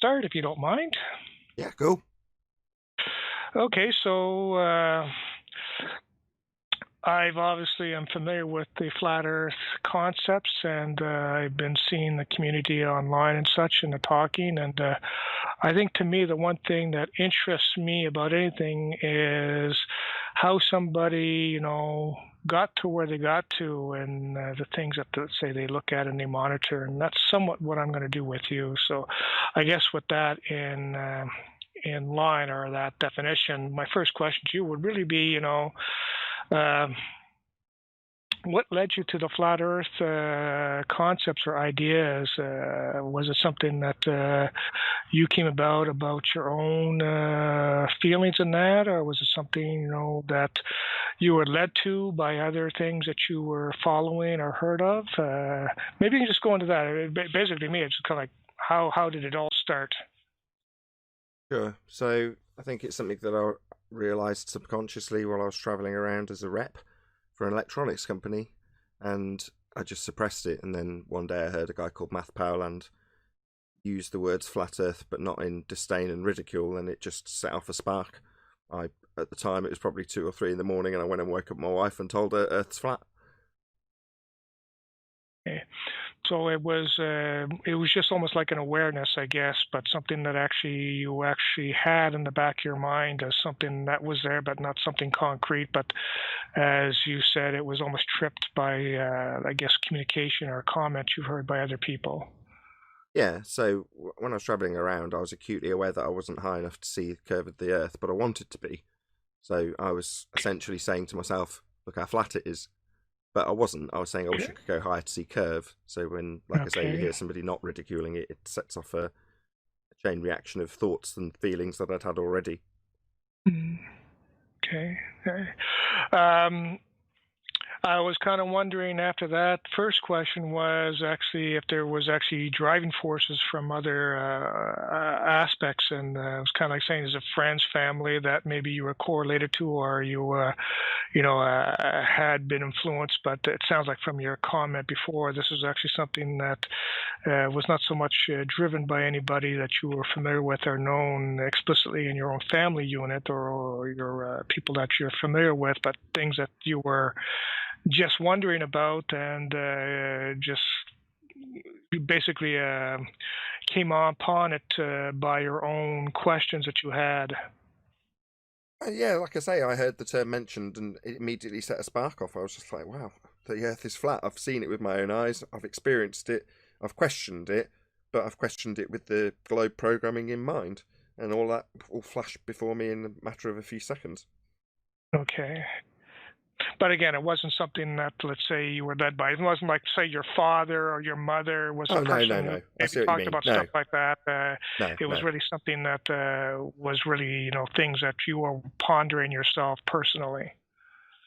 start if you don't mind. Yeah, cool. Okay, so I'm familiar with the flat Earth concepts, and I've been seeing the community online and such, and the talking. And I think to me, the one thing that interests me about anything is how somebody, got to where they got to, and the things that say they look at and they monitor. And that's somewhat what I'm going to do with you. So, I guess with that in line or that definition, my first question to you would really be, um, what led you to the flat Earth concepts or ideas? Was it something that you came about your own feelings in that, or was it something that you were led to by other things that you were following or heard of? Maybe you can just go into that. Basically, me, it's just kind of like how did it all start? Sure. So I think it's something that I realised subconsciously while I was travelling around as a rep for an electronics company, and I just suppressed it. And then one day I heard a guy called Math Powerland use the words flat Earth, but not in disdain and ridicule, and it just set off a spark. At the time, it was probably 2 or 3 in the morning, and I went and woke up my wife and told her Earth's flat. Okay. So it was just almost like an awareness, I guess, but something that you actually had in the back of your mind as something that was there, but not something concrete. But as you said, it was almost tripped by, I guess, communication or comments you've heard by other people. Yeah, so when I was travelling around, I was acutely aware that I wasn't high enough to see the curve of the Earth, but I wanted to be. So I was essentially saying to myself, look how flat it is. But I wasn't. I was saying I wish I Okay. could go higher to see curve. So when, like I say, you Okay. hear somebody not ridiculing it, it sets off a chain reaction of thoughts and feelings that I'd had already. Mm, okay. Okay. Um, I was kind of wondering after that first question was actually if there was actually driving forces from other aspects, and I was kind of like saying, is it friends, family that maybe you were correlated to, or had been influenced? But it sounds like from your comment before, this is actually something that was not so much driven by anybody that you were familiar with or known explicitly in your own family unit or your people that you're familiar with, but things that you were just wondering about and just basically came upon it by your own questions that you had. Yeah, like I say, I heard the term mentioned and it immediately set a spark off. I was just like, wow, the Earth is flat. I've seen it with my own eyes. I've experienced it. I've questioned it, but I've questioned it with the globe programming in mind. And all that all flashed before me in a matter of a few seconds. Okay. But again, it wasn't something that, let's say, you were led by. It wasn't like, say, your father or your mother was a Oh, no, no, person who no. I maybe see what you talked mean. about stuff No, like that. no, It was no. really something that was really, things that you were pondering yourself personally.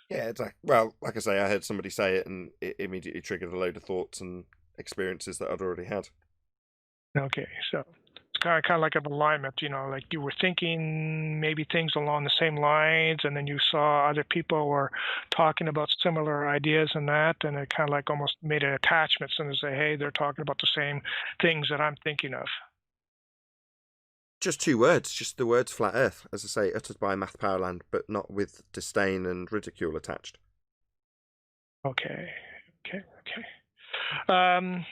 Yeah, exactly. Well, like I say, I heard somebody say it and it immediately triggered a load of thoughts and experiences that I'd already had. Okay, so it's kind of like an alignment, like you were thinking maybe things along the same lines, and then you saw other people were talking about similar ideas and that, and it kind of like almost made an attachment and say, hey, they're talking about the same things that I'm thinking of. Just 2 words, just the words flat earth, as I say, uttered by Math Powerland, but not with disdain and ridicule attached. Okay, okay, okay.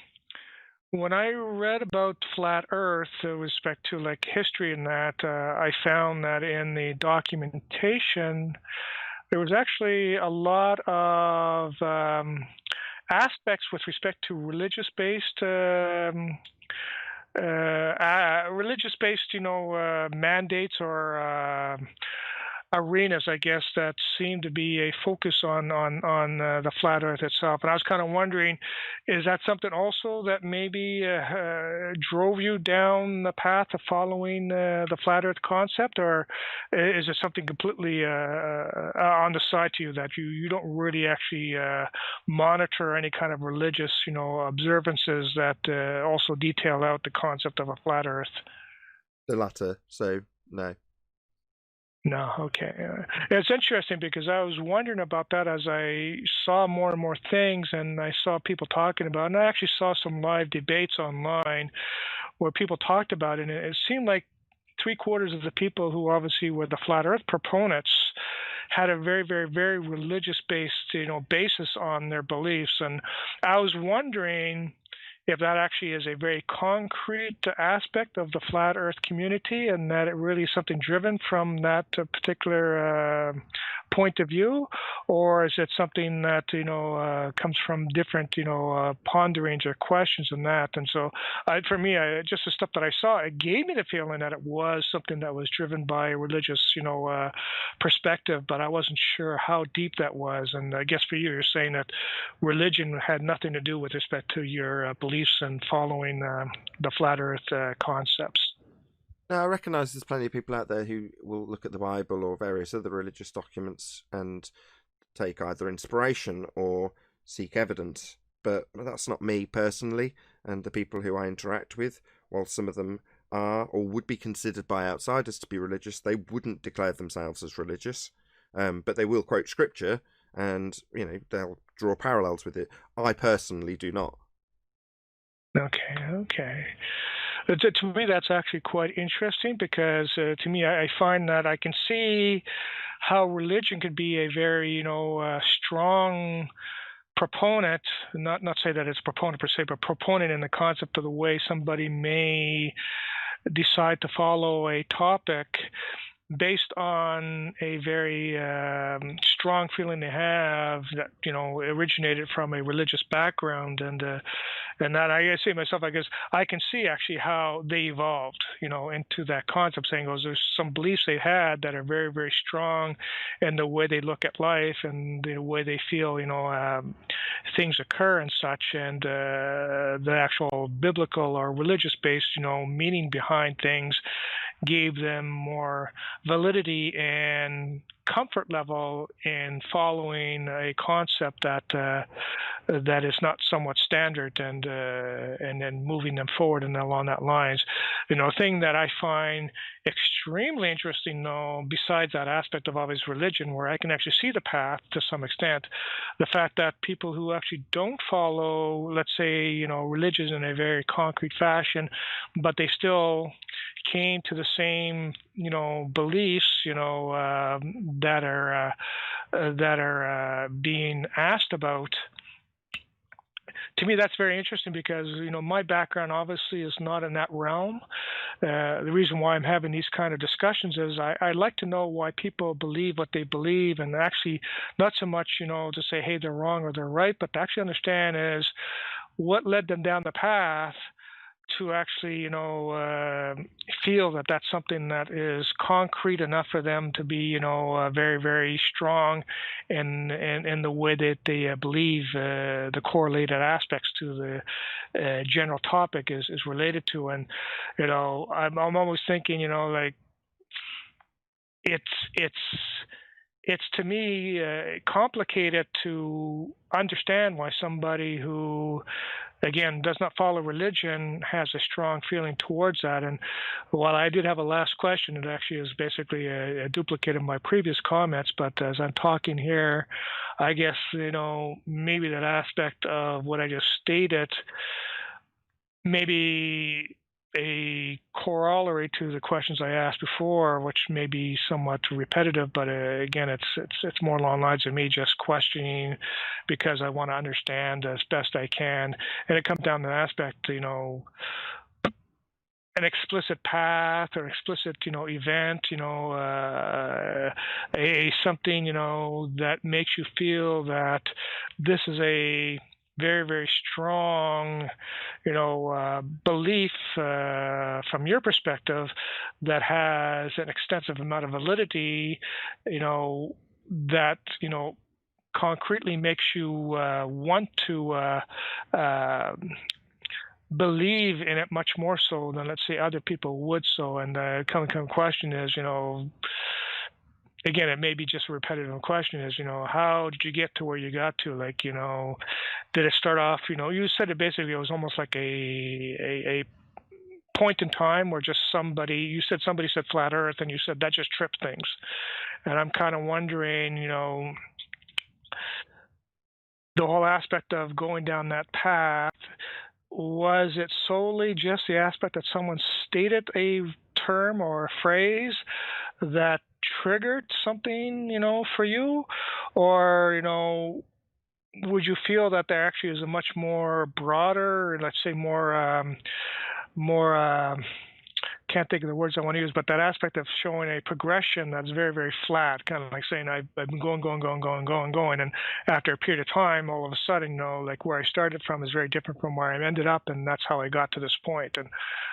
When I read about flat Earth with respect to like history and that, I found that in the documentation there was actually a lot of aspects with respect to religious-based, mandates or arenas, I guess, that seem to be a focus on the flat Earth itself. And I was kind of wondering, is that something also that maybe drove you down the path of following the flat Earth concept, or is it something completely on the side to you that you don't really actually monitor any kind of religious, observances that also detail out the concept of a flat Earth? The latter, so no. No, okay. It's interesting because I was wondering about that as I saw more and more things and I saw people talking about it, and I actually saw some live debates online where people talked about it, and it seemed like three-quarters of the people who obviously were the flat Earth proponents had a very, very, very religious-based, basis on their beliefs. And I was wondering if that actually is a very concrete aspect of the flat Earth community, and that it really is something driven from that particular point of view, or is it something that comes from different ponderings or questions and that. And so, for me, just the stuff that I saw, it gave me the feeling that it was something that was driven by a religious perspective, but I wasn't sure how deep that was. And I guess for you, you're saying that religion had nothing to do with respect to your beliefs and following the flat Earth concepts. Now, I recognise there's plenty of people out there who will look at the Bible or various other religious documents and take either inspiration or seek evidence, but that's not me personally, and the people who I interact with. While some of them are or would be considered by outsiders to be religious, they wouldn't declare themselves as religious, but they will quote scripture and they'll draw parallels with it. I personally do not. Okay. To me, that's actually quite interesting because to me, I find that I can see how religion could be a very, strong proponent, not say that it's a proponent per se, but proponent in the concept of the way somebody may decide to follow a topic based on a very strong feeling they have that originated from a religious background, and that I say myself, I guess I can see actually how they evolved into that concept, saying there's some beliefs they had that are very, very strong in the way they look at life and the way they feel things occur and such, and the actual biblical or religious based meaning behind things gave them more validity and comfort level in following a concept that is not somewhat standard, and then moving them forward and along that lines. Thing that I find extremely interesting, though, besides that aspect of obvious religion, where I can actually see the path to some extent, the fact that people who actually don't follow, let's say, religion in a very concrete fashion, but they still came to the same, beliefs, that are being asked about. To me, that's very interesting because, my background obviously is not in that realm. The reason why I'm having these kind of discussions is I like to know why people believe what they believe, and actually not so much, to say, hey, they're wrong or they're right, but to actually understand is what led them down the path to actually, feel that that's something that is concrete enough for them to be, very, very strong in the way that they believe the correlated aspects to the general topic is related to. And, I'm always thinking, like, it's to me complicated to understand why somebody who, again, does not follow religion has a strong feeling towards that. And while I did have a last question, it actually is basically a duplicate of my previous comments. But as I'm talking here, I guess, maybe that aspect of what I just stated, maybe a corollary to the questions I asked before, which may be somewhat repetitive, but again, it's more along the lines of me just questioning because I want to understand as best I can, and it comes down to the aspect, an explicit path or explicit, event, a something, that makes you feel that this is a very, very strong, belief from your perspective that has an extensive amount of validity, that, concretely makes you want to believe in it much more so than, let's say, other people would. So, and the come question is, again, it may be just a repetitive question is, how did you get to where you got to? Like, did it start off, you said it basically, it was almost like a point in time where just somebody said flat earth and you said that just tripped things. And I'm kind of wondering, the whole aspect of going down that path, was it solely just the aspect that someone stated a term or a phrase that triggered something, for you? Or, would you feel that there actually is a much more broader, let's say more can't think of the words I want to use, but that aspect of showing a progression that's very, very flat, kind of like saying I've been going, and after a period of time, all of a sudden, like where I started from is very different from where I ended up, and that's how I got to this point. And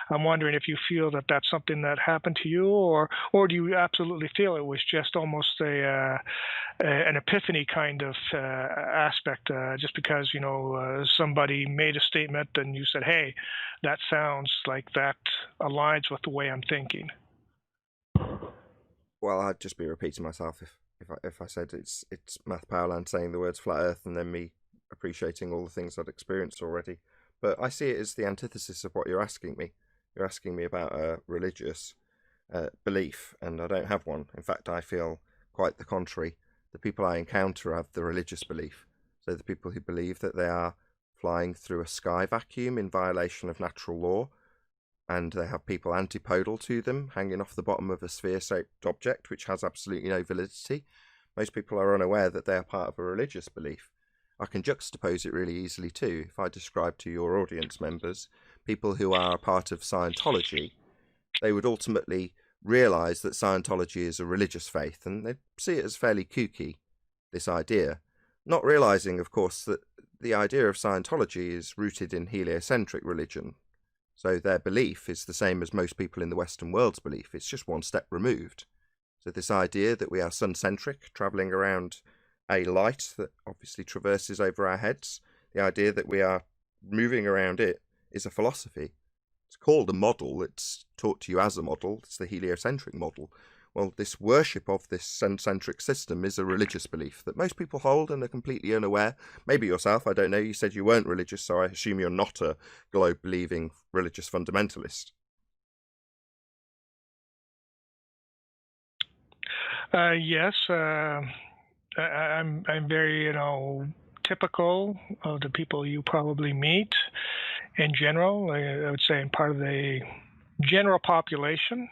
I'm wondering if you feel that that's something that happened to you, or do you absolutely feel it was just almost an epiphany kind of aspect, just because somebody made a statement and you said, "Hey, that sounds like that aligns with the way I'm thinking." Well, I'd just be repeating myself if I said it's Math Powerland saying the words flat Earth and then me appreciating all the things I'd experienced already. But I see it as the antithesis of what you're asking me. You're asking me about a religious belief, and I don't have one. In fact, I feel quite the contrary. The people I encounter have the religious belief. So the people who believe that they are flying through a sky vacuum in violation of natural law, and they have people antipodal to them hanging off the bottom of a sphere-shaped object which has absolutely no validity. Most people are unaware that they are part of a religious belief. I can juxtapose it really easily too. If I describe to your audience members people who are part of Scientology, they would ultimately realise that Scientology is a religious faith, and they see it as fairly kooky, this idea, not realising, of course, that the idea of Scientology is rooted in heliocentric religion. So their belief is the same as most people in the Western world's belief. It's just one step removed. So this idea that we are sun-centric, travelling around a light that obviously traverses over our heads, the idea that we are moving around it is a philosophy. It's called a model. It's taught to you as a model. It's the heliocentric model. Well, this worship of this sun-centric system is a religious belief that most people hold and are completely unaware. Maybe yourself, I don't know. You said you weren't religious, so I assume you're not a globe-believing religious fundamentalist. Yes, I'm very typical of the people you probably meet in general. I would say I'm part of the general population.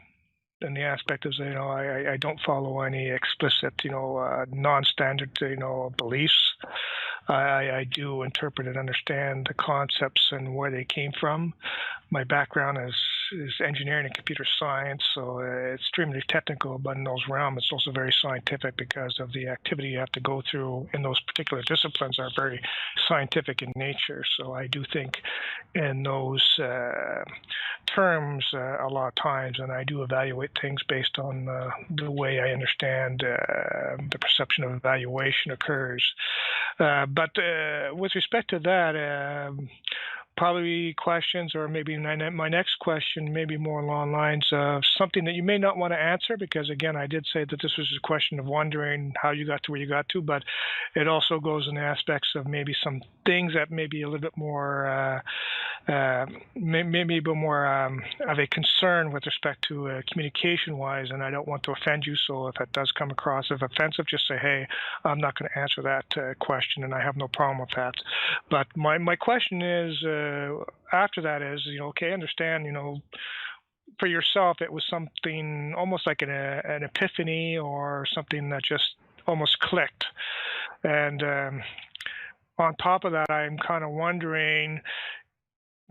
And the aspect is, I don't follow any explicit, non-standard, beliefs. I do interpret and understand the concepts and where they came from. My background is engineering and computer science, so extremely technical, but in those realms, it's also very scientific because of the activity you have to go through in those particular disciplines are very scientific in nature. So I do think in those terms a lot of times, and I do evaluate things based on the way I understand the perception of evaluation occurs. But with respect to that, probably questions, or maybe my next question may be more along the lines of something that you may not want to answer, because again, I did say that this was a question of wondering how you got to where you got to, but it also goes in aspects of maybe some things that may be a little bit more maybe a bit more of a concern with respect to communication-wise, and I don't want to offend you, so if it does come across as offensive, just say, hey, I'm not going to answer that question, and I have no problem with that. But my question is, after that is, okay, understand, for yourself, it was something almost like an epiphany or something that just almost clicked. And on top of that, I'm kind of wondering,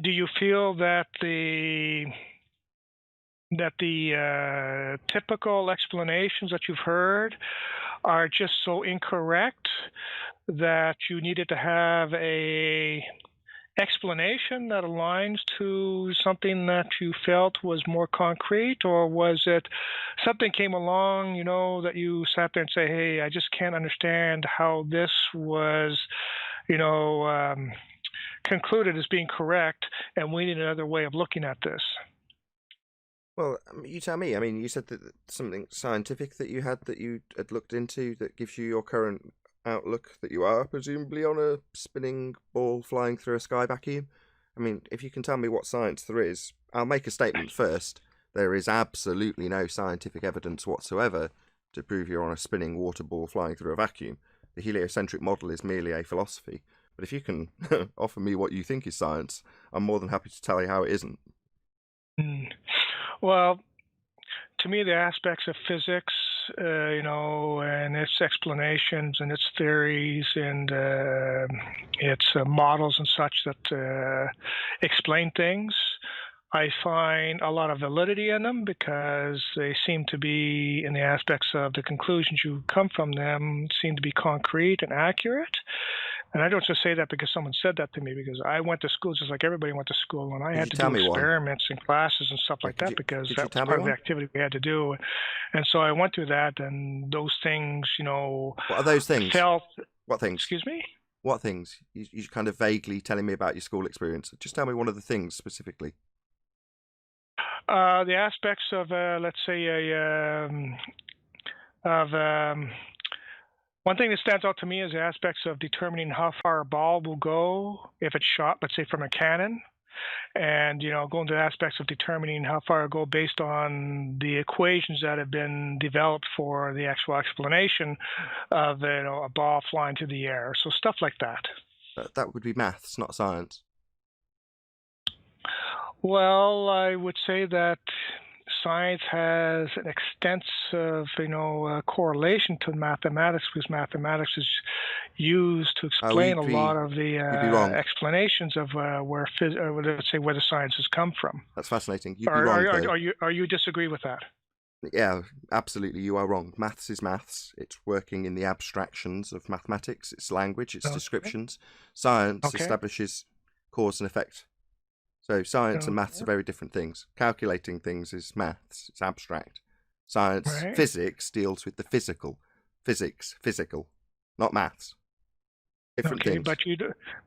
do you feel that the typical explanations that you've heard are just so incorrect that you needed to have a explanation that aligns to something that you felt was more concrete? Or was it something came along, that you sat there and say, hey, I just can't understand how this was, concluded as being correct, and we need another way of looking at this? Well, you tell me. I mean, you said that something scientific that you had looked into that gives you your current outlook, that you are presumably on a spinning ball flying through a sky vacuum. I mean, if you can tell me what science there is, I'll make a statement first. There is absolutely no scientific evidence whatsoever to prove you're on a spinning water ball flying through a vacuum. The heliocentric model is merely a philosophy. But if you can offer me what you think is science, I'm more than happy to tell you how it isn't. Well, to me, the aspects of physics, and its explanations and its theories and its models and such that explain things, I find a lot of validity in them because they seem to be, in the aspects of the conclusions you come from them, seem to be concrete and accurate. And I don't just say that because someone said that to me, because I went to school just like everybody went to school, and I had to do experiments in classes and stuff like that because that was part of the activity we had to do. And so I went through that, and those things, What are those things? What things? Excuse me? What things? You're kind of vaguely telling me about your school experience. Just tell me one of the things specifically. The aspects of, let's say, one thing that stands out to me is the aspects of determining how far a ball will go if it's shot, let's say, from a cannon, and going to aspects of determining how far it will go based on the equations that have been developed for the actual explanation of a ball flying through the air. So stuff like that. That would be maths, not science. Well, I would say that science has an extensive, correlation to mathematics, because mathematics is used to explain a lot of the explanations of where the sciences come from. That's fascinating. You'd be wrong. Are you disagree with that? Yeah, absolutely. You are wrong. Maths is maths. It's working in the abstractions of mathematics. It's language. It's descriptions. Science establishes cause and effect. So science and maths are very different things. Calculating things is maths. It's abstract. Science, physics deals with the physical. Physical, not maths. Different things.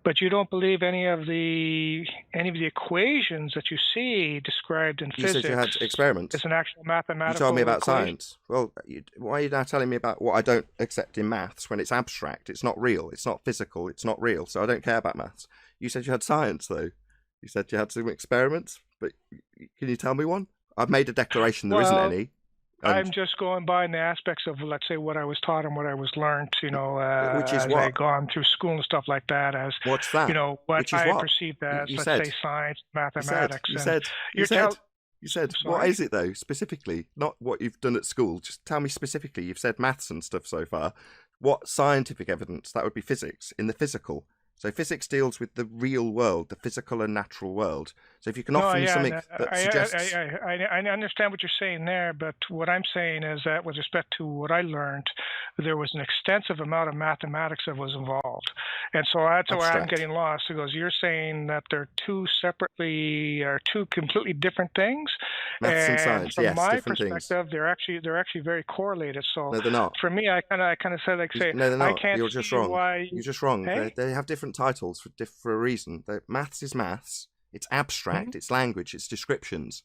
But you don't believe any of the equations that you see described in physics. You said you had experiments. It's an actual mathematical. You told me about equation. Science. Well, why are you now telling me about what I don't accept in maths when it's abstract? It's not real. It's not physical. It's not real. So I don't care about maths. You said you had science, though. You said you had some experiments, but can you tell me one? I've made a declaration there isn't any. I'm just going by in the aspects of, let's say, what I was taught and what I was learned, which is as what? I've gone through school and stuff like that. As what's that? What I perceived as, say, science, mathematics. You said. What is it though, specifically? Not what you've done at school. Just tell me specifically. You've said maths and stuff so far. What scientific evidence? That would be physics in the physical. So physics deals with the real world, the physical and natural world. So if you can offer me something that suggests... I understand what you're saying there, but what I'm saying is that with respect to what I learned, there was an extensive amount of mathematics that was involved. And so that's where I'm getting lost, because you're saying that they're two completely different things. Maths and science, from my different perspective, things. They're actually very correlated. So no, they're not. For me, I kind of said, no, they're not. I can't You're just see wrong. why... You're just wrong. Hey? They have different titles for a reason. Maths is maths. It's abstract. It's language. It's descriptions.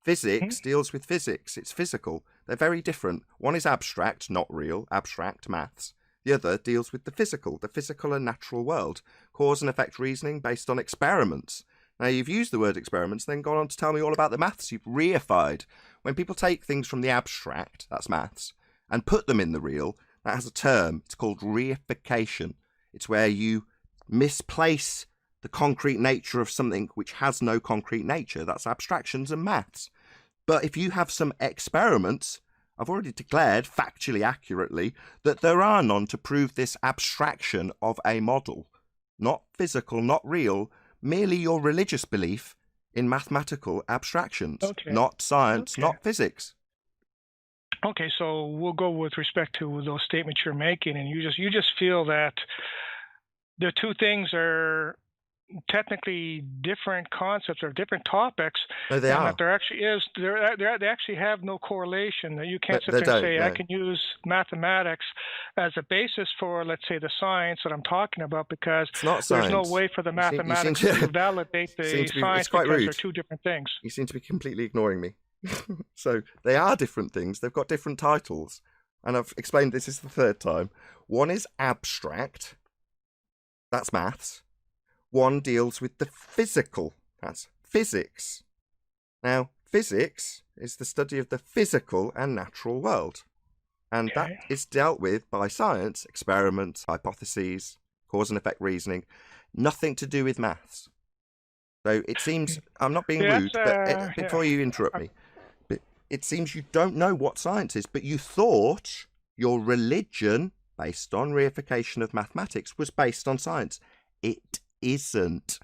Physics deals with physics. It's physical. They're very different. One is abstract, not real. Abstract maths. The other deals with the physical and natural world. Cause and effect reasoning based on experiments. Now, you've used the word experiments, then gone on to tell me all about the maths. You've reified. When people take things from the abstract, that's maths, and put them in the real, that has a term. It's called reification. It's where you misplace the concrete nature of something which has no concrete nature. That's abstractions and maths. But if you have some experiments, I've already declared factually accurately that there are none to prove this abstraction of a model. Not physical, not real, merely your religious belief in mathematical abstractions, not science, not physics. Okay, so we'll go with respect to those statements you're making, and you just feel that the two things are technically different concepts or different topics. No, they are. That there actually is, they actually have no correlation. That you can't sit there and say, I can use mathematics as a basis for, let's say, the science that I'm talking about, because there's no way for the mathematics to validate the science, because they're two different things. You seem to be completely ignoring me. So they are different things. They've got different titles. And I've explained this is the third time. One is abstract. That's maths. One deals with the physical. That's physics. Now, physics is the study of the physical and natural world. And that is dealt with by science, experiments, hypotheses, cause and effect reasoning, nothing to do with maths. So it seems, I'm not being Yeah, rude, but before you interrupt me, but it seems you don't know what science is, but you thought your religion, based on reification of mathematics, was based on science. It isn't.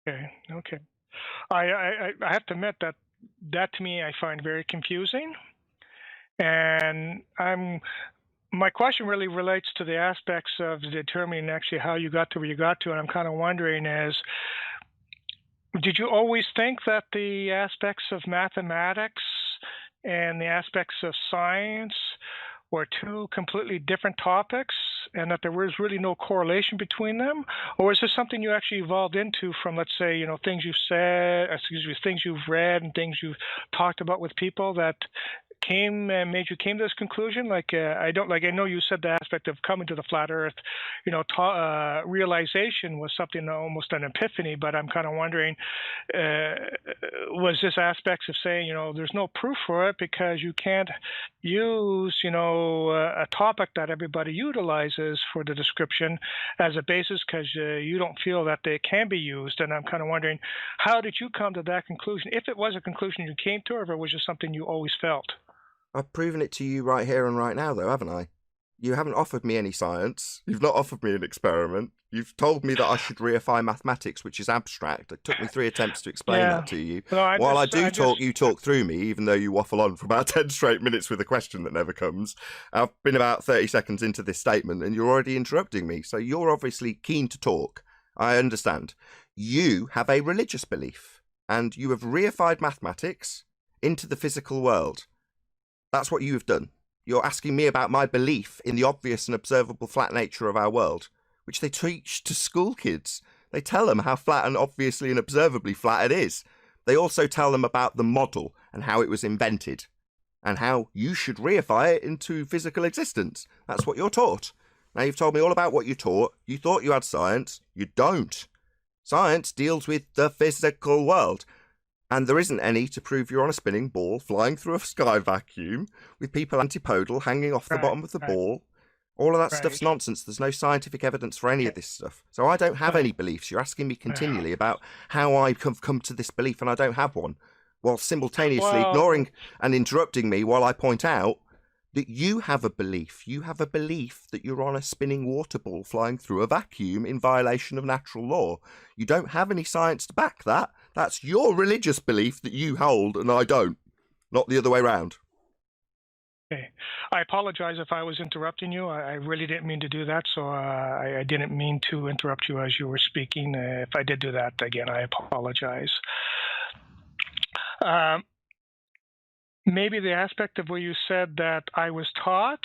okay. I have to admit that to me I find very confusing, and my question really relates to the aspects of determining actually how you got to where you got to, and I'm kind of wondering is, did you always think that the aspects of mathematics and the aspects of science were two completely different topics and that there was really no correlation between them? Or is this something you actually evolved into from, let's say, things you've said, things you've read and things you've talked about with people that made you came to this conclusion? I know you said the aspect of coming to the flat earth, realization was something almost an epiphany, but I'm kind of wondering, was this aspects of saying, there's no proof for it because you can't use, a topic that everybody utilizes for the description as a basis because you don't feel that they can be used. And I'm kind of wondering, how did you come to that conclusion? If it was a conclusion you came to, or if it was just something you always felt? I've proven it to you right here and right now, though, haven't I? You haven't offered me any science. You've not offered me an experiment. You've told me that I should reify mathematics, which is abstract. It took me 3 attempts to explain that to you. No, While I do talk, you talk through me, even though you waffle on for about 10 straight minutes with a question that never comes. I've been about 30 seconds into this statement, and you're already interrupting me. So you're obviously keen to talk. I understand. You have a religious belief, and you have reified mathematics into the physical world. That's what you have done. You're asking me about my belief in the obvious and observable flat nature of our world, which they teach to school kids. They tell them how flat and obviously and observably flat it is. They also tell them about the model and how it was invented, and how you should reify it into physical existence. That's what you're taught. Now you've told me all about what you taught. You thought you had science. You don't. Science deals with the physical world. And there isn't any to prove you're on a spinning ball flying through a sky vacuum with people antipodal hanging off the bottom of the ball. All of that stuff's nonsense. There's no scientific evidence for any of this stuff. So I don't have any beliefs. You're asking me continually about how I have come to this belief, and I don't have one, while simultaneously ignoring and interrupting me while I point out that you have a belief. You have a belief that you're on a spinning water ball flying through a vacuum in violation of natural law. You don't have any science to back that. That's your religious belief that you hold and I don't, not the other way around. Okay. I apologize if I was interrupting you. I really didn't mean to do that, so I didn't mean to interrupt you as you were speaking. If I did do that, again, I apologize. Maybe the aspect of where you said that I was taught,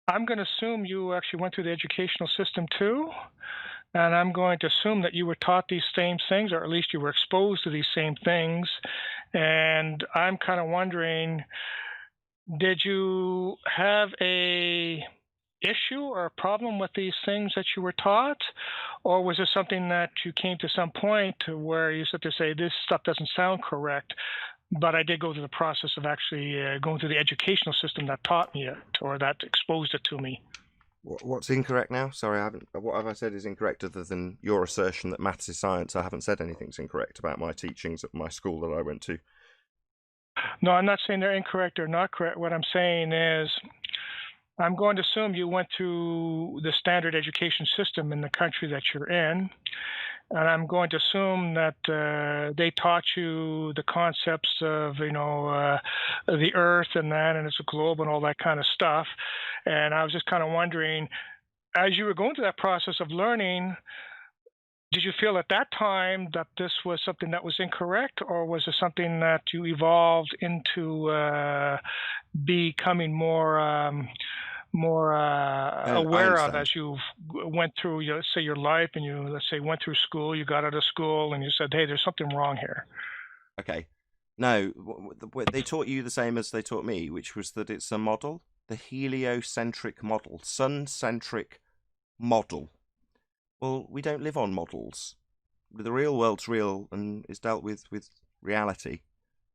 I'm going to assume you actually went through the educational system too. And I'm going to assume that you were taught these same things, or at least you were exposed to these same things. And I'm kind of wondering, did you have a issue or a problem with these things that you were taught? Or was it something that you came to some point to where you said to say, this stuff doesn't sound correct, but I did go through the process of actually going through the educational system that taught me it, or that exposed it to me? What's incorrect now? Sorry, I haven't. What have I said is incorrect other than your assertion that maths is science? I haven't said anything's incorrect about my teachings at my school that I went to. No, I'm not saying they're incorrect or not correct. What I'm saying is, I'm going to assume you went through the standard education system in the country that you're in. And I'm going to assume that they taught you the concepts of, the Earth and that, and it's a globe and all that kind of stuff. And I was just kind of wondering, as you were going through that process of learning, did you feel at that time that this was something that was incorrect, or was it something that you evolved into becoming more aware of as you went through, say, your life, and you, let's say, went through school, you got out of school, and you said, hey, there's something wrong here? Okay. No, they taught you the same as they taught me, which was that it's a model, the heliocentric model, sun-centric model. Well, we don't live on models. The real world's real and is dealt with reality,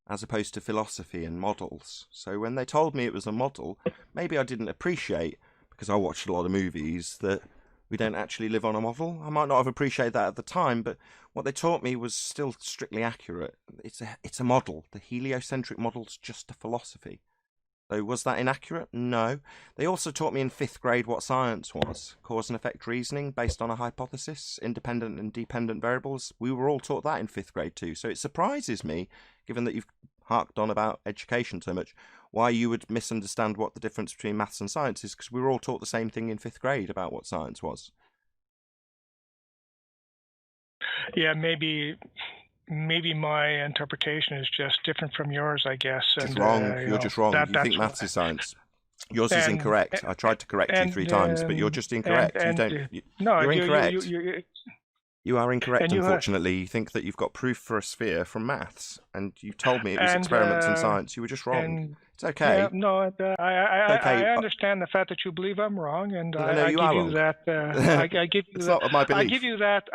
as opposed to philosophy and models. So when they told me it was a model, maybe I didn't appreciate, because I watched a lot of movies, that we don't actually live on a model. I might not have appreciated that at the time, but what they taught me was still strictly accurate. It's a model. The heliocentric model's just a philosophy. So was that inaccurate? No. They also taught me in 5th grade what science was. Cause and effect reasoning based on a hypothesis, independent and dependent variables. We were all taught that in 5th grade too. So it surprises me, given that you've harked on about education so much, why you would misunderstand what the difference between maths and science is, because we were all taught the same thing in 5th grade about what science was. Yeah, maybe my interpretation is just different from yours, I guess. Just wrong. You're just wrong. You think maths is science. Yours is incorrect. I tried to correct you 3 times, but you're just incorrect. You're incorrect. You are incorrect, unfortunately. You think that you've got proof for a sphere from maths, and you told me it was experiments in science. You were just wrong. It's okay. Yeah, no, I understand the fact that you believe I'm wrong, and I give you that. I give you it's that. not my belief. I give you that.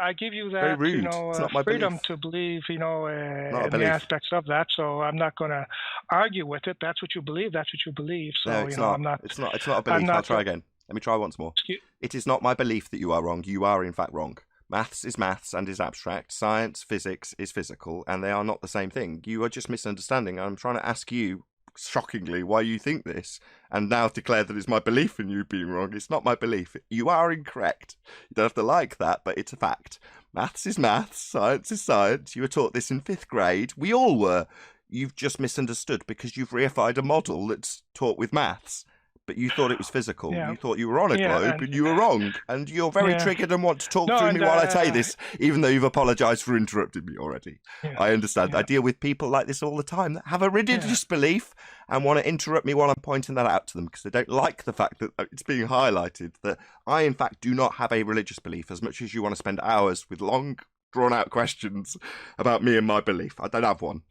Very rude. It's not my freedom belief. to believe, in the aspects of that. So I'm not going to argue with it. That's what you believe. That's what you believe. So no, it's not. I'm not. It's not a belief. I'll try again. Let me try once more. It is not my belief that you are wrong. You are in fact wrong. Maths is maths and is abstract. Science, physics is physical, and they are not the same thing. You are just misunderstanding. I'm trying to ask you, shockingly, why you think this, and now declare that it's my belief in you being wrong. It's not my belief. You are incorrect. You don't have to like that, but it's a fact. Maths is maths. Science is science. You were taught this in 5th grade. We all were. You've just misunderstood because you've reified a model that's taught with maths. But you thought it was physical. Yeah. You thought you were on a globe, and you were wrong. And you're very triggered and want to talk through me while I say this, even though you've apologised for interrupting me already. Yeah. I understand. Yeah. I deal with people like this all the time that have a religious belief and want to interrupt me while I'm pointing that out to them because they don't like the fact that it's being highlighted that I, in fact, do not have a religious belief as much as you want to spend hours with long, drawn-out questions about me and my belief. I don't have one.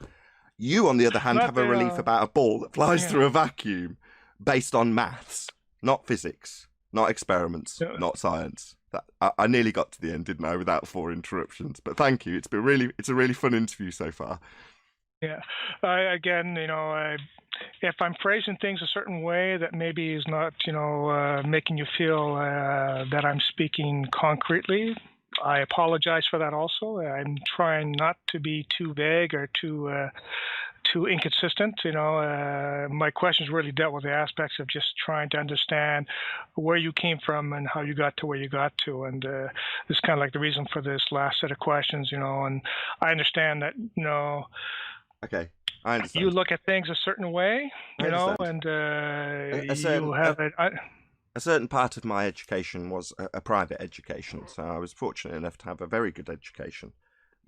You, on the other hand, have a belief about a ball that flies through a vacuum. Based on maths, not physics, not experiments, not science. I nearly got to the end, didn't I, without 4 interruptions. But thank you. It's a really fun interview so far. Yeah. If I'm phrasing things a certain way that maybe is not, making you feel that I'm speaking concretely, I apologize for that also. I'm trying not to be too vague or too inconsistent. My questions really dealt with the aspects of just trying to understand where you came from and how you got to where you got to. And this is kind of like the reason for this last set of questions, and I understand that, Okay, I understand. You look at things a certain way, and you have it. A certain part of my education was a private education, so I was fortunate enough to have a very good education.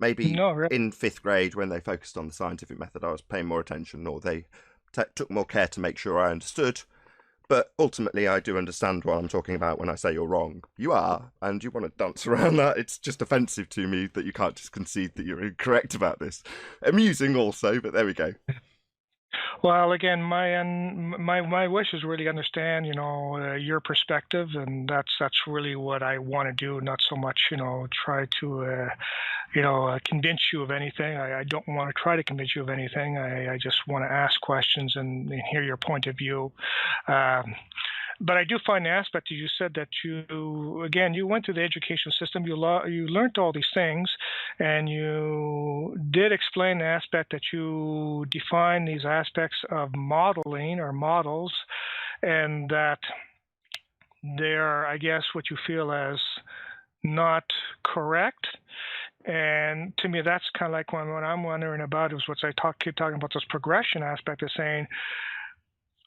Maybe in 5th grade, when they focused on the scientific method, I was paying more attention, or they took more care to make sure I understood. But ultimately, I do understand what I'm talking about when I say you're wrong. You are, and you want to dance around that. It's just offensive to me that you can't just concede that you're incorrect about this. Amusing also, but there we go. Well, again, my wish is really understand, your perspective, and that's really what I want to do. Not so much, try to, convince you of anything. I don't want to try to convince you of anything. I just want to ask questions and hear your point of view. But I do find the aspect you said that you went through the education system, you learned all these things, and you did explain the aspect that you define these aspects of modeling or models, and that they're, I guess, what you feel as not correct. And to me, that's kind of like what I'm wondering about is what I keep talking about this progression aspect of saying,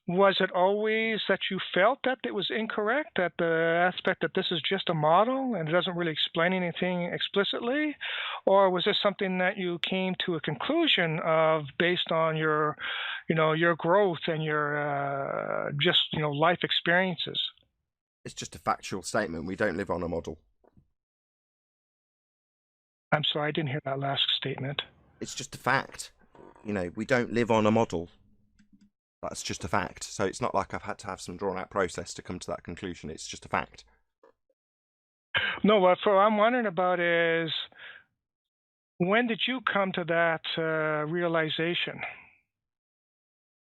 was it always that you felt that it was incorrect, that the aspect that this is just a model and it doesn't really explain anything explicitly? Or was this something that you came to a conclusion of based on your growth and your life experiences? It's just a factual statement. We don't live on a model. I'm sorry, I didn't hear that last statement. It's just a fact. We don't live on a model. That's just a fact. So it's not like I've had to have some drawn-out process to come to that conclusion. It's just a fact. No, what I'm wondering about is, when did you come to that realization?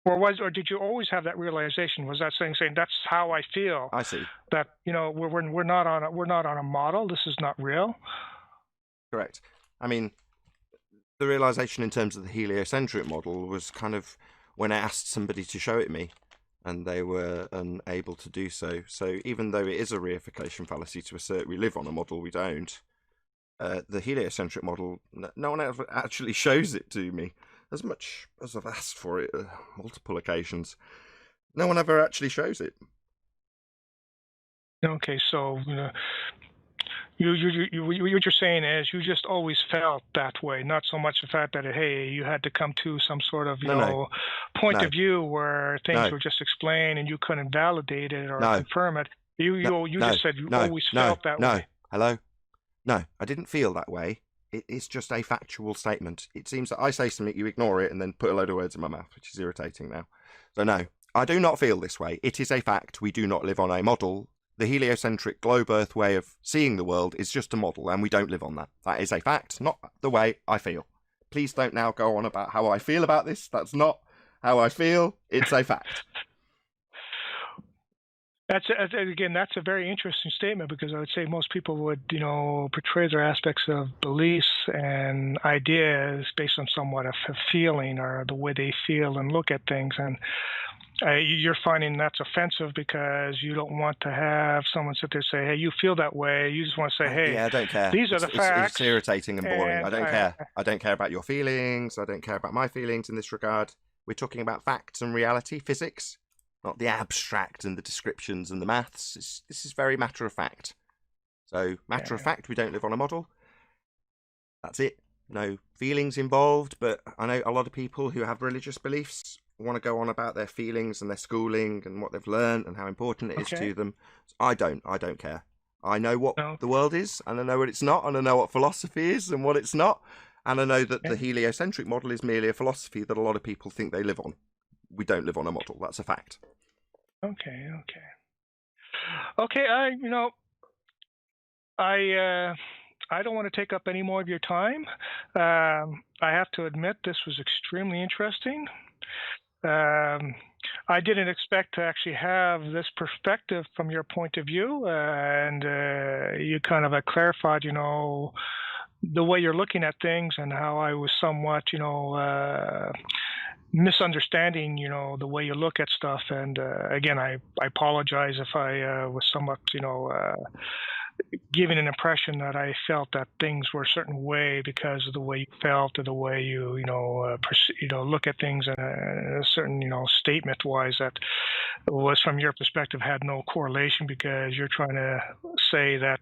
or did you always have that realization? Was that saying that's how I feel? I see. That we're not on a model. This is not real. Correct. I mean, the realization in terms of the heliocentric model was kind of when I asked somebody to show it me, and they were unable to do so. So even though it is a reification fallacy to assert we live on a model we don't, the heliocentric model, no one ever actually shows it to me. As much as I've asked for it multiple occasions, no one ever actually shows it. Okay, so what you're saying is you just always felt that way, not so much the fact that hey, you had to come to some sort of point of view where things were just explained and you couldn't validate it or confirm it. You just said you always felt that way. Hello? No, I didn't feel that way. It's just a factual statement. It seems that I say something, you ignore it, and then put a load of words in my mouth, which is irritating now. So no, I do not feel this way. It is a fact. We do not live on a model. The heliocentric globe Earth way of seeing the world is just a model, and we don't live on that. That is a fact, not the way I feel. Please don't now go on about how I feel about this. That's not how I feel. It's a fact. That's a very interesting statement, because I would say most people would, portray their aspects of beliefs and ideas based on somewhat of a feeling or the way they feel and look at things. And you're finding that's offensive because you don't want to have someone sit there and say, hey, you feel that way. You just want to say, hey, yeah, I don't care. These are the facts. It's irritating and boring. I don't care. I don't care about your feelings. I don't care about my feelings in this regard. We're talking about facts and reality, physics. Not the abstract and the descriptions and the maths. This is very matter of fact. So, matter of fact, we don't live on a model. That's it. No feelings involved, but I know a lot of people who have religious beliefs want to go on about their feelings and their schooling and what they've learned and how important it is to them. I don't care. I know what the world is, and I know what it's not, and I know what philosophy is and what it's not, and I know that the heliocentric model is merely a philosophy that a lot of people think they live on. We don't live on a model. That's a fact. Okay. I don't want to take up any more of your time. I have to admit this was extremely interesting. I didn't expect to actually have this perspective from your point of view, and you kind of clarified, the way you're looking at things and how I was somewhat, misunderstanding, the way you look at stuff. And again, I apologize if I was somewhat, giving an impression that I felt that things were a certain way because of the way you felt or the way you, look at things in a certain, statement-wise that was from your perspective had no correlation, because you're trying to say that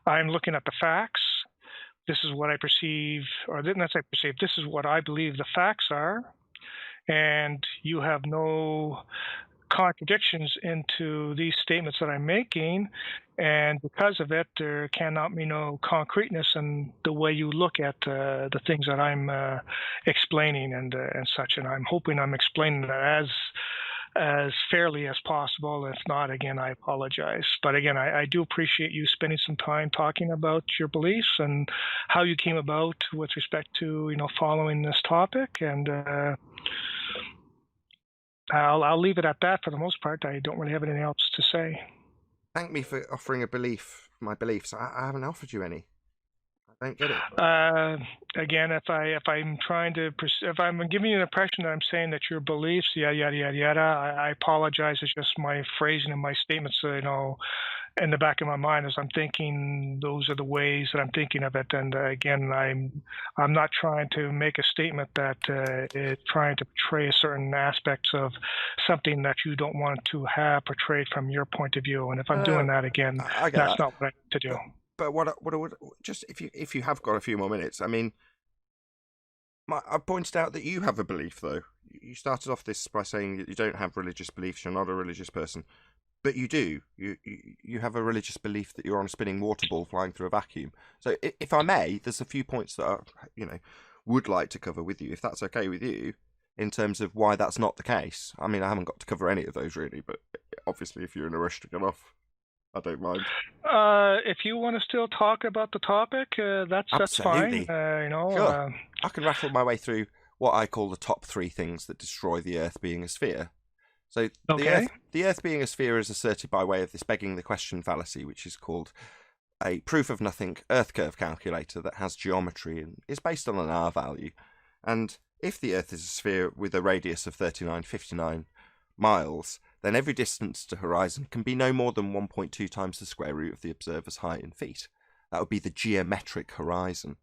I'm looking at the facts. This is what I perceive, or not say perceive, this is what I believe the facts are. And you have no contradictions into these statements that I'm making, and because of it, there cannot be no concreteness in the way you look at the things that I'm explaining and such. And I'm hoping I'm explaining that as fairly as possible. If not, again, I apologize. But again, I do appreciate you spending some time talking about your beliefs and how you came about with respect to following this topic. And I'll leave it at that for the most part. I don't really have anything else to say. Thank me for offering my beliefs. I haven't offered you any. I don't get it. Again, if I'm giving you an impression that I'm saying that your beliefs, yada yada yada yada, I apologize. It's just my phrasing and my statements, in the back of my mind as I'm thinking. Those are the ways that I'm thinking of it. And again, I'm not trying to make a statement that is trying to portray certain aspects of something that you don't want to have portrayed from your point of view. And if I'm doing that again, that's not what I need to do. But what I would just, if you have got a few more minutes, I mean, I pointed out that you have a belief, though. You started off this by saying that you don't have religious beliefs. You're not a religious person. But you do. You have a religious belief that you're on a spinning water ball flying through a vacuum. So if I may, there's a few points that I, would like to cover with you, if that's okay with you, in terms of why that's not the case. I mean, I haven't got to cover any of those really, but obviously if you're in a rush to get off, I don't mind. If you want to still talk about the topic, that's fine. Sure. I can rattle my way through what I call the top 3 things that destroy the Earth being a sphere. So Okay. the Earth being a sphere is asserted by way of this begging the question fallacy, which is called a proof of nothing Earth curve calculator that has geometry and is based on an R value. And if the Earth is a sphere with a radius of 3959 miles, then every distance to horizon can be no more than 1.2 times the square root of the observer's height in feet. That would be the geometric horizon.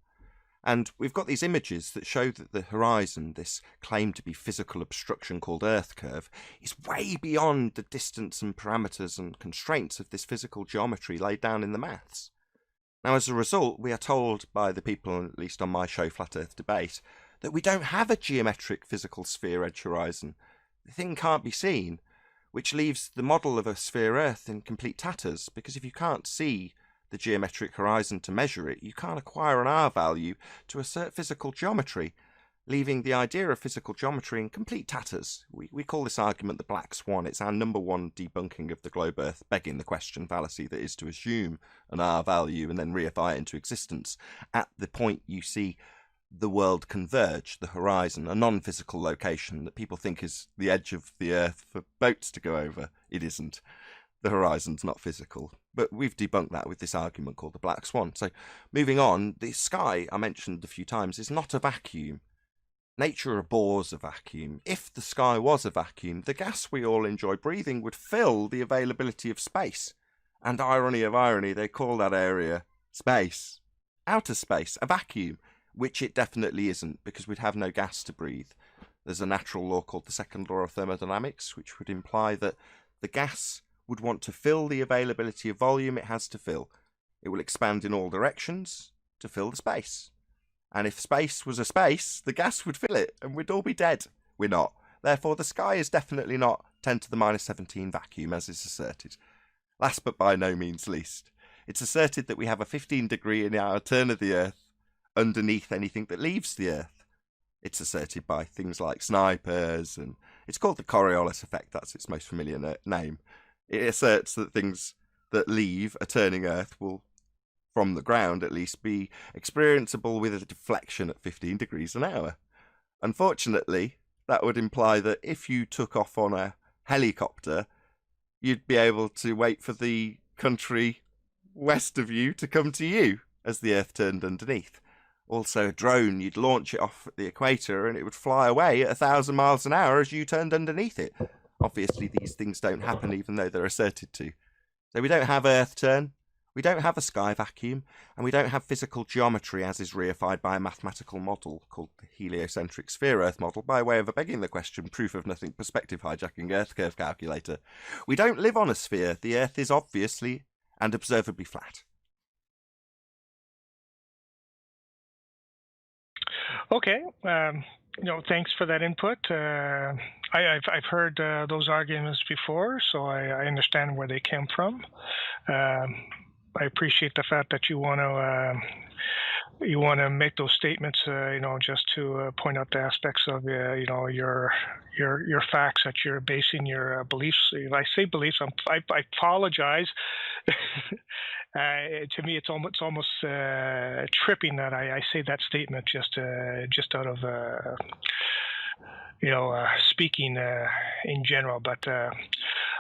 And we've got these images that show that the horizon, this claim to be physical obstruction called Earth curve, is way beyond the distance and parameters and constraints of this physical geometry laid down in the maths. Now, as a result, we are told by the people, at least on my show Flat Earth Debate, that we don't have a geometric physical sphere edge horizon. The thing can't be seen, which leaves the model of a sphere Earth in complete tatters, because if you can't see the geometric horizon to measure it, you can't acquire an R value to assert physical geometry, leaving the idea of physical geometry in complete tatters. We call this argument the black swan. It's our number 1 debunking of the globe Earth begging the question fallacy that is to assume an R value and then reify it into existence at the point you see the world converge, the horizon, a non-physical location that people think is the edge of the Earth for boats to go over. It isn't. The horizon's not physical. But we've debunked that with this argument called the black swan. So moving on, the sky, I mentioned a few times, is not a vacuum. Nature abhors a vacuum. If the sky was a vacuum, the gas we all enjoy breathing would fill the availability of space. And irony of irony, they call that area space. Outer space, a vacuum, which it definitely isn't, because we'd have no gas to breathe. There's a natural law called the second law of thermodynamics, which would imply that the gas would want to fill the availability of volume it has to fill. It will expand in all directions to fill the space. And if space was a space, the gas would fill it, and we'd all be dead. We're not. Therefore, the sky is definitely not 10 to the minus 17 vacuum, as is asserted. Last but by no means least, it's asserted that we have a 15 degree in our turn of the Earth underneath anything that leaves the Earth. It's asserted by things like snipers, and it's called the Coriolis effect. That's its most familiar name. It asserts that things that leave a turning Earth will, from the ground at least, be experienceable with a deflection at 15 degrees an hour. Unfortunately, that would imply that if you took off on a helicopter, you'd be able to wait for the country west of you to come to you as the Earth turned underneath. Also, a drone, you'd launch it off at the equator and it would fly away at 1,000 miles an hour as you turned underneath it. Obviously, these things don't happen even though they're asserted to. So we don't have Earth turn, we don't have a sky vacuum, and we don't have physical geometry as is reified by a mathematical model called the heliocentric sphere Earth model by way of a begging the question, proof of nothing, perspective hijacking Earth curve calculator. We don't live on a sphere. The Earth is obviously and observably flat. Okay. Thanks for that input. I've heard those arguments before, so I understand where they came from. I appreciate the fact that you want to make those statements, just to point out the aspects of your facts that you're basing your beliefs. If I say beliefs, I apologize. To me, it's almost tripping that I say that statement just out of speaking in general. But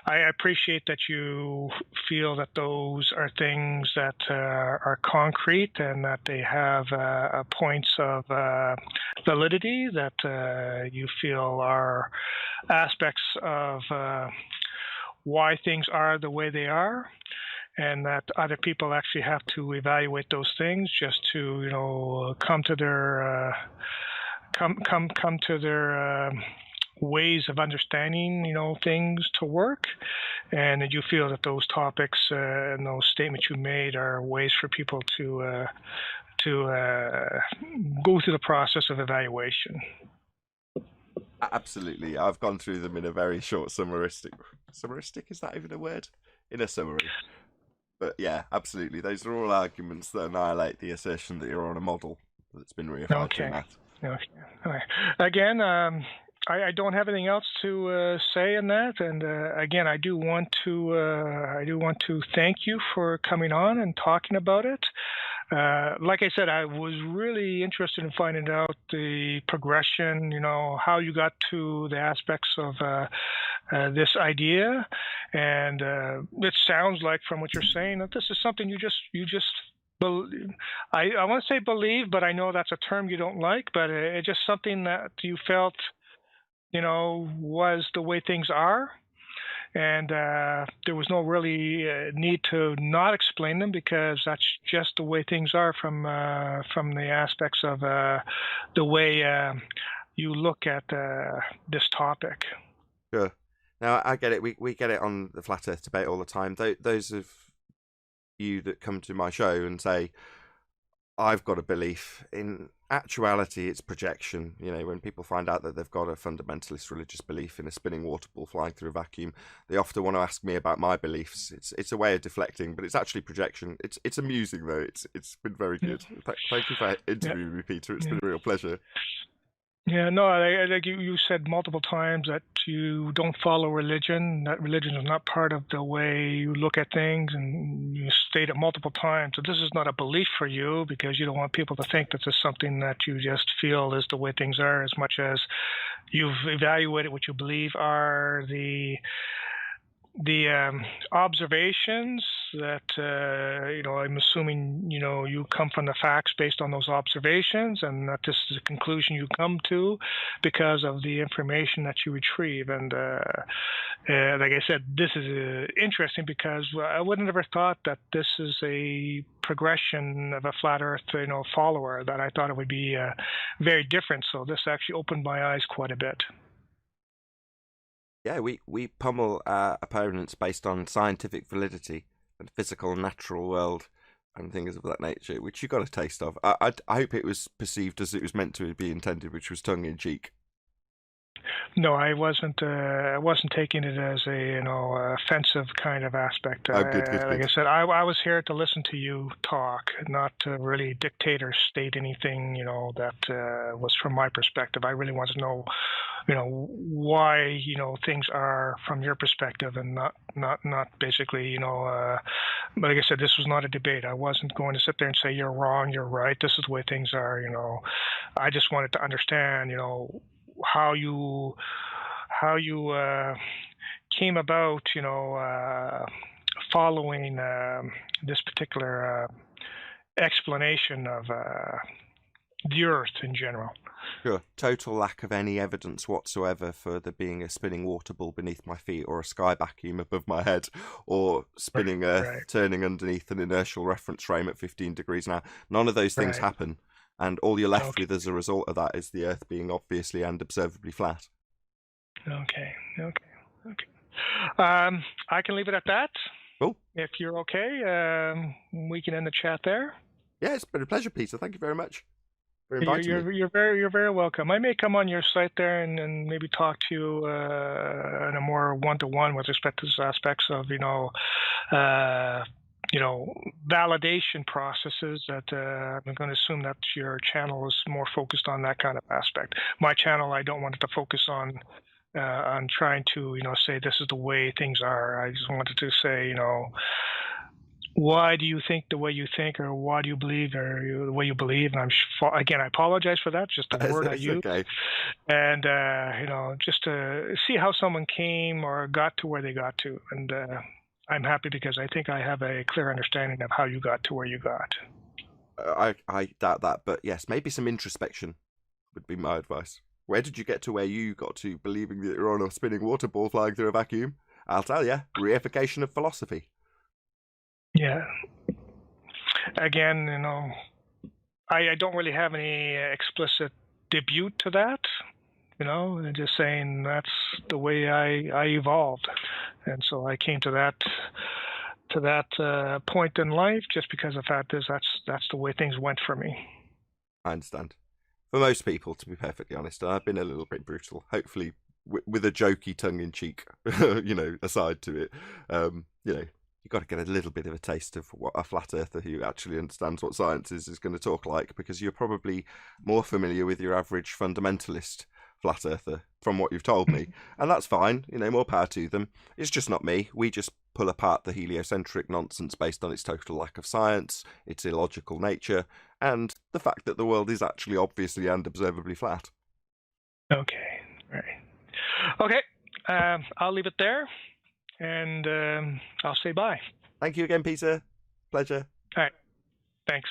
I appreciate that you feel that those are things that are concrete and that they have points of validity that you feel are aspects of why things are the way they are, and that other people actually have to evaluate those things just to come to their ways of understanding things to work, and that you feel that those topics and those statements you made are ways for people to go through the process of evaluation. Absolutely. I've gone through them in a very short summaristic, is that even a word? In a summary. But yeah, absolutely. Those are all arguments that annihilate the assertion that you're on a model that's been reified through math. Okay. All right. Again, I don't have anything else to say in that, and again, I do want to thank you for coming on and talking about it. like I said, I was really interested in finding out the progression, how you got to the aspects of this idea. And it sounds like, from what you're saying, that this is something you just bel I want to say believe, but I know that's a term you don't like, but it's just something that you felt, was the way things are. And there was no really need to not explain them, because that's just the way things are from the aspects of the way you look at this topic. Sure. Now I get it. We get it on the flat Earth debate all the time. Those of you that come to my show and say, I've got a belief, in actuality it's projection. When people find out that they've got a fundamentalist religious belief in a spinning water ball flying through a vacuum, they often want to ask me about my beliefs. It's a way of deflecting, but it's actually projection. It's amusing though. It's been very good. Thank you for interviewing me, Peter. It's been a real pleasure. Yeah, no, like you said multiple times that you don't follow religion, that religion is not part of the way you look at things, and you state it multiple times. So this is not a belief for you, because you don't want people to think that this is something that you just feel is the way things are, as much as you've evaluated what you believe are the observations that I'm assuming you come from the facts based on those observations, and that this is a conclusion you come to because of the information that you retrieve. And like I said, this is interesting, because I would have never thought that this is a progression of a flat Earth follower, that I thought it would be very different. So this actually opened my eyes quite a bit. Yeah, we pummel our opponents based on scientific validity and physical natural world and things of that nature, which you got a taste of. I hope it was perceived as it was meant to be intended, which was tongue in cheek. No, I wasn't. I wasn't taking it as a offensive kind of aspect. Oh, good. Like I said, I was here to listen to you talk, not to really dictate or state anything that was from my perspective. I really want to know why things are from your perspective, and not basically like I said, this was not a debate. I wasn't going to sit there and say you're wrong, you're right, this is the way things are. I just wanted to understand how you came about following this particular explanation of the Earth in general. Sure. Total lack of any evidence whatsoever for there being a spinning water ball beneath my feet, or a sky vacuum above my head, or spinning Earth turning underneath an inertial reference frame at 15 degrees an hour. None of those things happen, and all you're left with as a result of that is the Earth being obviously and observably flat. Okay. I can leave it at that. Cool. If you're okay, we can end the chat there. Yeah, it's been a pleasure, Peter. Thank you very much for inviting me. You're very welcome. I may come on your site there and maybe talk to you in a more one-to-one with respect to these aspects of validation processes. That I'm going to assume that your channel is more focused on that kind of aspect. My channel, I don't want it to focus on trying to say this is the way things are. I just wanted to say why do you think the way you think, or why do you believe the way you believe? And again, I apologize for that. Just the word I used. Okay. And just to see how someone came or got to where they got to, and I'm happy because I think I have a clear understanding of how you got to where you got. I doubt that, but yes, maybe some introspection would be my advice. Where did you get to where you got to believing that you're on a spinning water ball flying through a vacuum? I'll tell you, reification of philosophy. Yeah. Again, I don't really have any explicit debut to that. Just saying that's the way I evolved, and so I came to that point in life just because the fact is that's the way things went for me. I understand. For most people, to be perfectly honest, I've been a little bit brutal. Hopefully, with a jokey tongue-in-cheek, aside to it. You've got to get a little bit of a taste of what a flat earther who actually understands what science is going to talk like, because you're probably more familiar with your average fundamentalist flat earther from what you've told me, and that's fine. More power to them. It's just not me. We just pull apart the heliocentric nonsense based on its total lack of science, its illogical nature, and the fact that the world is actually obviously and observably flat. Okay, right. Okay, I'll leave it there, and I'll say bye. Thank you again, Peter. Pleasure. All right, thanks.